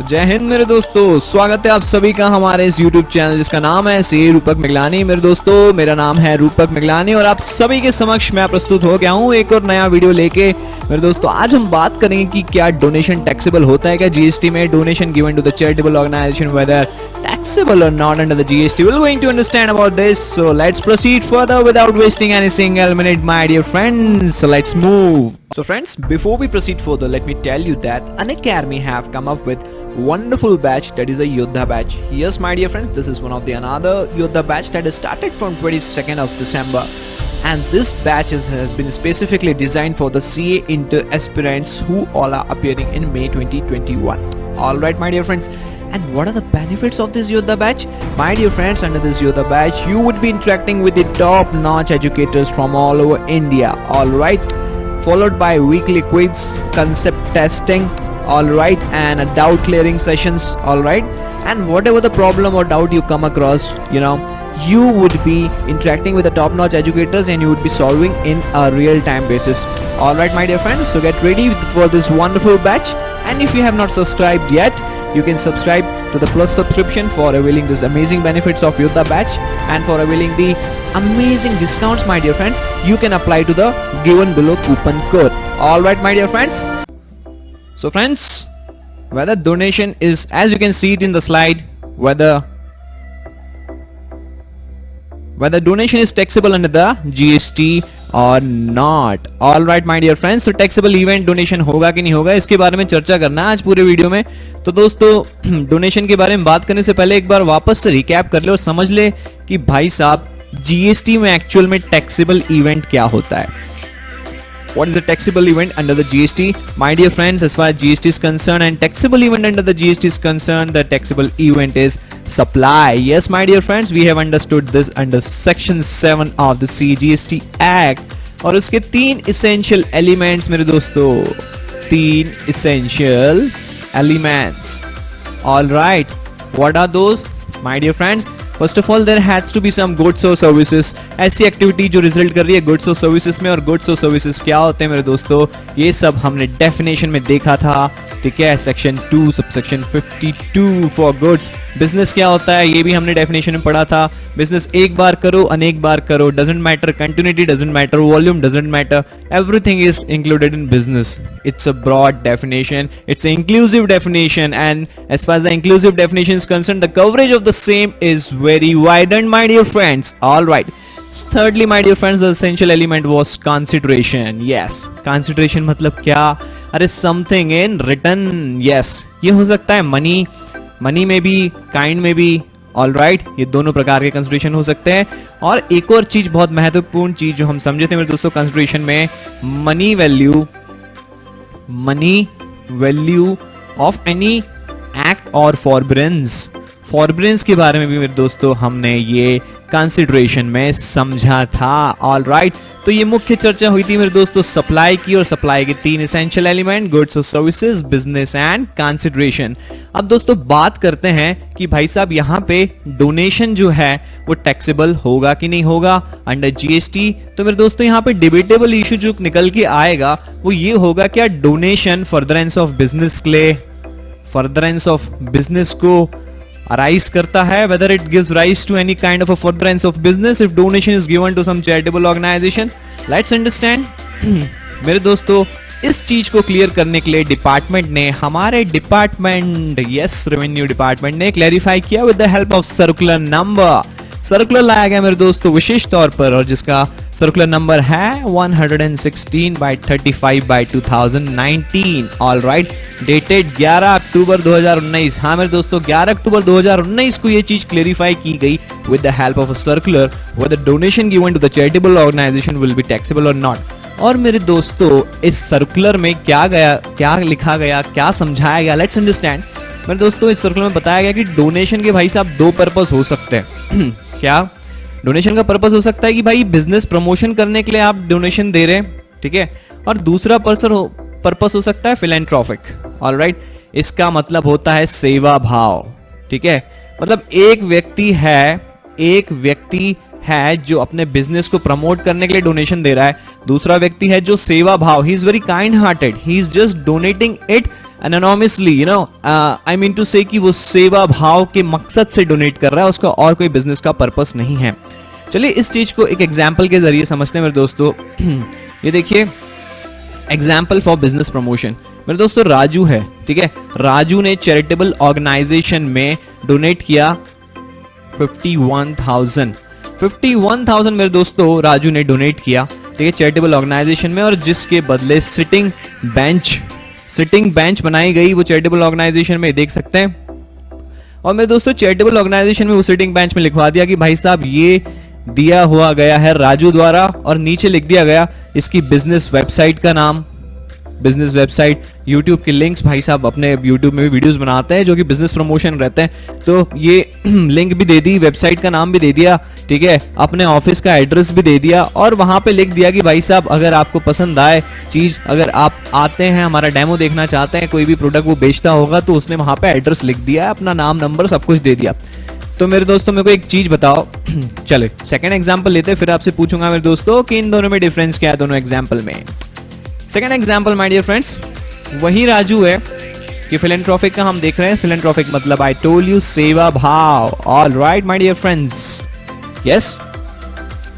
जय हिंद मेरे दोस्तों, स्वागत है आप सभी का हमारे इस YouTube चैनल जिसका नाम है सी रूपक मिगलानी। मेरे दोस्तों, मेरा नाम है रूपक मिगलानी और आप सभी के समक्ष मैं प्रस्तुत हो गया हूँ एक और नया वीडियो लेके। मेरे दोस्तों, आज हम बात करेंगे कि क्या डोनेशन टैक्सेबल होता है क्या जीएसटी में। Donation given to the charitable organisation whether taxable or not under the GST. We're going to understand about this. So let's proceed further without wasting any single minute, my dear friends. So let's move. So friends, before we proceed further, let me tell you that Unacademy have come up with wonderful batch that is a Yodha batch. Yes, my dear friends, this is one of the another Yodha batch that is started from 22nd of December. And this batch has been specifically designed for the CA inter aspirants who all are appearing in May 2021. Alright, my dear friends. And what are the benefits of this Yodha batch? My dear friends, under this Yodha batch, you would be interacting with the top-notch educators from all over India. Alright, followed by weekly quiz, concept testing, alright, and a doubt clearing sessions, alright. And whatever the problem or doubt you come across, you would be interacting with the top-notch educators and you would be solving in a real-time basis. Alright, my dear friends, so get ready for this wonderful batch. And if you have not subscribed yet, you can subscribe to the Plus subscription for availing this amazing benefits of Yodha batch and for availing the amazing discounts, my dear friends. You can apply to the given below coupon code. Alright, my dear friends. So friends, whether donation is, as you can see it in the slide, whether donation is taxable under the GST or not. All right, my dear friends, तो taxable event donation होगा कि नहीं होगा, इसके बारे में चर्चा करना है आज पूरे वीडियो में। तो दोस्तों, डोनेशन के बारे में बात करने से पहले एक बार वापस से रिकैप कर ले और समझ ले कि भाई साहब जीएसटी में एक्चुअल में टैक्सेबल इवेंट क्या होता है। What is a taxable event under the GST? My dear friends, as far as GST is concerned and taxable event under the GST is concerned, the taxable event is supply. Yes, my dear friends, we have understood this under section 7 of the CGST Act. और उसके 3 essential elements मेरे दोस्तों, 3 essential elements. All right, what are those, my dear friends? First of all, there has to be some goods or services. ऐसी activity जो result कर रही है goods और सर्विसेज में। और गुड्स और सर्विसेज क्या होते हैं मेरे दोस्तों, ये सब हमने डेफिनेशन में देखा था, ठीक है, section 2 subsection 52 for goods. Business क्या होता है ये भी हमने डेफिनेशन में पढ़ा था। बिजनेस एक बार करो, अनेक बार करो, doesn't matter, continuity doesn't matter, volume doesn't matter, everything is included in business. It's a broad definition, it's an inclusive definition, and as far as the inclusive definition is concerned, the coverage of the same is very wide, and my dear friends, all right. Thirdly, my dear friends, the essential element was consideration. Yes, consideration मतलब क्या? अरे something in return. Yes, ये हो सकता है money में भी, kind में भी, ऑल राइट, ये दोनों प्रकार के कंसिडरेशन हो सकते हैं। और एक और चीज, बहुत महत्वपूर्ण चीज जो हम समझे थे मेरे दोस्तों कंसिडरेशन में, money value of any act और फॉरबिडेंस के बारे में भी मेरे दोस्तों हमने ये कंसिडरेशन में समझा था। ऑल राइट, तो ये मुख्य चर्चा हुई थी मेरे दोस्तों सप्लाई की, और सप्लाई के 3 एसेंशियल एलिमेंट, गुड्स और सर्विसेज, बिजनेस एंड कंसिडरेशन। अब दोस्तों बात करते हैं कि भाई साहब यहाँ पे डोनेशन जो है वो टैक्सेबल होगा कि नहीं होगा अंडर जीएसटी। तो मेरे दोस्तों यहाँ पे डिबेटेबल इशू जो निकल के आएगा वो ये होगा, क्या डोनेशन फर्दरेंस ऑफ बिजनेस के लिए, फर्दरेंस ऑफ बिजनेस को arise करता है, whether it gives rise to any kind of a furtherance of business if donation is given to some charitable organization. Let's understand. मेरे दोस्तों, इस चीज को क्लियर करने के लिए डिपार्टमेंट ने, हमारे डिपार्टमेंट, यस, रेवेन्यू डिपार्टमेंट ने क्लैरिफाई किया with the help of circular number. Circular लाया गया मेरे दोस्तों विशेष तौर पर, और जिसका सर्कुलर नंबर है 116/35/2019। ऑल राइट, डेटेड 11 अक्टूबर 2019। हाँ मेरे दोस्तों, 11 अक्टूबर 2019 को ये चीज क्लेरिफाई की गई with the help of a circular whether donation given to the charitable organization will be taxable or not। और मेरे दोस्तों, इस सर्कुलर में क्या लिखा गया, क्या समझाया गया, लेट्स अंडरस्टैंड। मेरे दोस्तों, इस सर्कुलर में बताया गया कि डोनेशन के भाई साहब 2 पर्पस हो सकते हैं। क्या डोनेशन का पर्पस हो सकता है कि भाई बिजनेस प्रमोशन करने के लिए आप डोनेशन दे रहे हैं, ठीक है, और दूसरा पर्पस हो सकता है फिलैंथ्रोपिक। ऑलराइट, इसका मतलब होता है सेवा भाव, ठीक है। मतलब एक व्यक्ति है जो अपने बिजनेस को प्रमोट करने के लिए डोनेशन दे रहा है, दूसरा व्यक्ति है जो सेवा भाव, he is very kind hearted, he is just donating it anonymously, you know, I mean to say कि वो सेवा भाव के मकसद से डोनेट कर रहा है, उसका और कोई बिजनेस का पर्पस नहीं है। चलिए इस चीज को एक एग्जाम्पल के जरिए समझते हैं मेरे दोस्तों। ये देखिए एग्जाम्पल फॉर बिजनेस प्रमोशन। मेरे दोस्तों राजू है, ठीक है, राजू ने चैरिटेबल ऑर्गेनाइजेशन में डोनेट किया 51,000 मेरे दोस्तों राजू ने डोनेट किया, ठीक है, चैरिटेबल ऑर्गेनाइजेशन में, और जिसके बदले सिटिंग बेंच बनाई गई वो चैरिटेबल ऑर्गेनाइजेशन में, देख सकते हैं। और मेरे दोस्तों चैरिटेबल ऑर्गेनाइजेशन में वो सिटिंग बेंच में लिखवा दिया कि भाई साहब ये दिया हुआ गया है राजू द्वारा, और नीचे लिख दिया गया इसकी बिजनेस वेबसाइट का नाम, बिजनेस वेबसाइट, यूट्यूब के लिंक्स, भाई साहब अपने यूट्यूब में भी वीडियोस बनाते हैं जो कि बिजनेस प्रमोशन रहते हैं, तो ये लिंक भी दे दी, वेबसाइट का नाम भी दे दिया, ठीक है, अपने ऑफिस का एड्रेस भी दे दिया, और वहां पे लिख दिया कि भाई साहब अगर आपको पसंद आए चीज, अगर आप आते हैं हमारा डेमो देखना चाहते हैं, कोई भी प्रोडक्ट वो बेचता होगा, तो उसने वहां पे एड्रेस लिख दिया, अपना नाम नंबर सब कुछ दे दिया। तो मेरे दोस्तों मेरे को एक चीज बताओ, चले सेकंड एग्जांपल लेते हैं, फिर आपसे पूछूंगा मेरे दोस्तों कि इन दोनों में डिफरेंस क्या है दोनों एग्जांपल में। Second example my dear friends, वही राजू है कि फिलैंथ्रोपिक का हम देख रहे हैं, फिलैंथ्रोपिक मतलब आई टोल्ड यू सेवा भाव, all right my dear friends, yes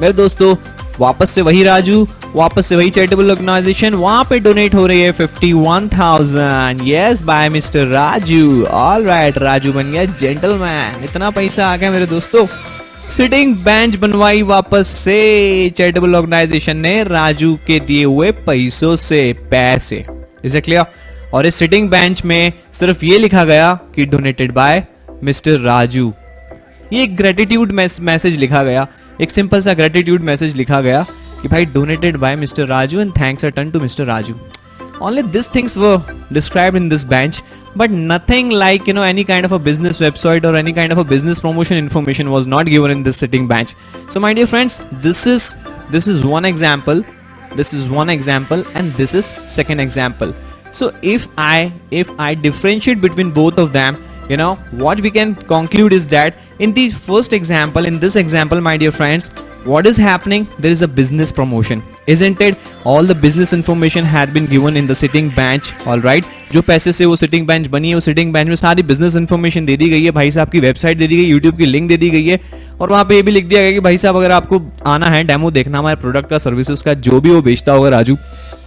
मेरे दोस्तों वापस से वही राजू, वापस से वही चैरिटेबल ऑर्गेनाइजेशन, वहां पे डोनेट हो रही है 51,000, yes by mister Raju, all right, Raju बन गया जेंटलमैन, इतना पैसा आ गया मेरे दोस्तों। सिटिंग बेंच बनवाई वापस से चैरिटेबल ऑर्गेनाइजेशन ने राजू के दिए हुए पैसों से, पैसे, इज इट क्लियर? और इस सिटिंग बेंच में सिर्फ ये लिखा गया कि डोनेटेड बाय मिस्टर राजू, ये ग्रेटिट्यूड मैसेज लिखा गया, एक सिंपल सा ग्रेटिट्यूड मैसेज लिखा गया कि भाई donated by mister Raju and thanks are turn to mister Raju. Only these things were described in this bench, but nothing like, you know, any kind of a business website or any kind of a business promotion information was not given in this sitting bench. So my dear friends, this is one example, and this is second example. So if I differentiate between both of them, you know, what we can conclude is that in the first example, in this example my dear friends, what is happening? There is a business promotion, isn't it? All the business information had been given in the sitting bench, all right? जो पैसे से वो sitting bench बनी है, वो sitting bench में सारी business information दे दी गई है, भाई साहब की वेबसाइट दे दी गई, यूट्यूब की लिंक दे दी गई है, और वहां पे ये भी लिख दिया गया कि भाई साहब अगर आपको आना है डेमो देखना हमारे प्रोडक्ट का, सर्विसेज का, जो भी वो बेचता होगा राजू,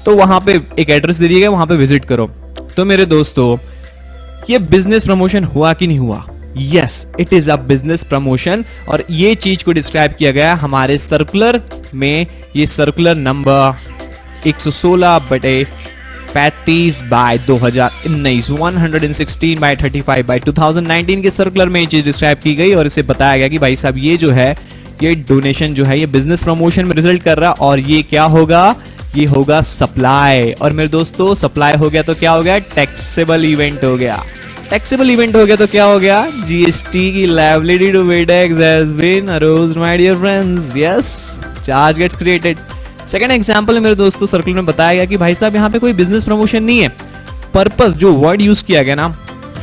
तो वहां पे एक एड्रेस दे दिया गया, वहां पे विजिट करो। तो मेरे दोस्तों ये बिजनेस प्रमोशन हुआ कि नहीं हुआ? Yes, it is a business promotion, और ये चीज को डिस्क्राइब किया गया हमारे सर्कुलर में, ये सर्कुलर नंबर 116/35/2019, 116/35/2019 के सर्कुलर में ये चीज डिस्क्राइब की गई, और इसे बताया गया कि भाई साहब ये जो है, ये डोनेशन जो है ये बिजनेस प्रमोशन में रिजल्ट कर रहा, और ये क्या होगा? ये होगा सप्लाई, और मेरे दोस्तों सप्लाई हो गया तो क्या हो गया? टैक्सेबल इवेंट हो गया। टैक्सेबल इवेंट हो गया तो क्या हो गया? जीएसटी की liability to pay tax has been arose my dear friends, yes, charge gets created. Second example में मेरे दोस्तों सर्कल में बताया गया कि भाई साहब यहाँ पे कोई बिजनेस प्रमोशन नहीं है, पर्पस जो वर्ड यूज किया गया ना,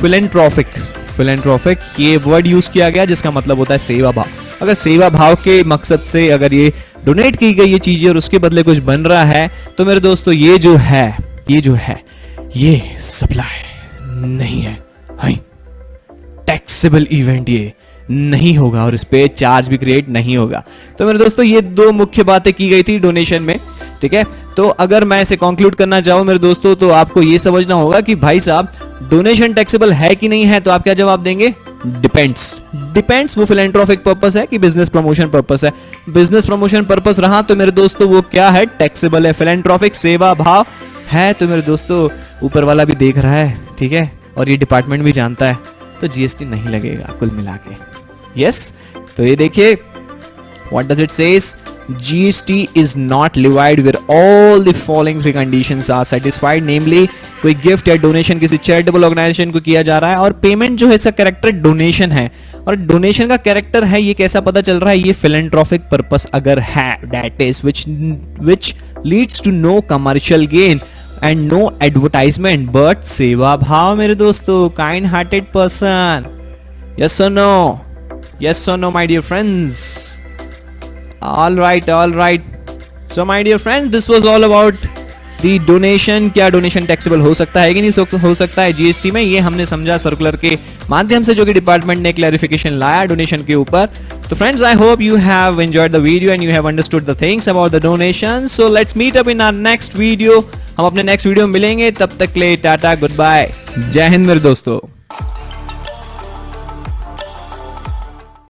फिलैंथ्रोपिक, ये वर्ड यूज किया गया जिसका मतलब होता है सेवा भाव। अगर सेवा भाव के मकसद से अगर ये डोनेट की गई ये चीजें और उसके बदले कुछ बन रहा है, तो मेरे दोस्तों ये जो है ये सप्लाई नहीं है, टैक्सेबल इवेंट ये नहीं होगा, और इस पे चार्ज भी क्रिएट नहीं होगा। तो मेरे दोस्तों ये दो मुख्य बातें की गई थी डोनेशन में, ठीक है। तो अगर मैं इसे कंक्लूड करना चाहूं मेरे दोस्तों, तो आपको ये समझना होगा कि भाई साहब डोनेशन टैक्सेबल है कि नहीं है, तो आप क्या जवाब देंगे? डिपेंड्स। वो फिलैंथ्रोपिक पर्पस है कि बिजनेस प्रमोशन पर्पस है? बिजनेस प्रमोशन पर्पस रहा तो मेरे दोस्तों वो क्या है? टैक्सेबल है। फिलैंथ्रोपिक सेवा भाव है तो मेरे दोस्तों ऊपर वाला भी देख रहा है, ठीक है, और ये डिपार्टमेंट भी जानता है, तो जीएसटी नहीं लगेगा कुल मिला के। यस, तो ये देखिए what does it says, GST is not levied where all the following three conditions are satisfied, namely कोई गिफ्ट या डोनेशन किसी चैरिटेबल ऑर्गेनाइजेशन को किया जा रहा है, और पेमेंट जो है इसका कैरेक्टर डोनेशन है, और डोनेशन का कैरेक्टर है, ये कैसा पता चल रहा है? ये फिलैंथ्रोपिक पर्पस अगर है, that is which leads to no commercial gain and no advertisement but सेवा भाव मेरे दोस्तों, kind hearted person. yes or no my dear friends? All right so my dear friends, this was all about the donation. क्या donation taxable हो सकता है कि नहीं हो सकता है जीएसटी में, ये हमने समझा सर्कुलर के माध्यम से, जो कि डिपार्टमेंट ने क्लैरिफिकेशन लाया डोनेशन के ऊपर। तो friends, I hope you have enjoyed the video and you have understood the things about the donation. So let's meet up in our next video. हम अपने नेक्स्ट वीडियो में मिलेंगे, तब तक के लिए टाटा, गुड बाय, जय हिंद मेरे दोस्तों।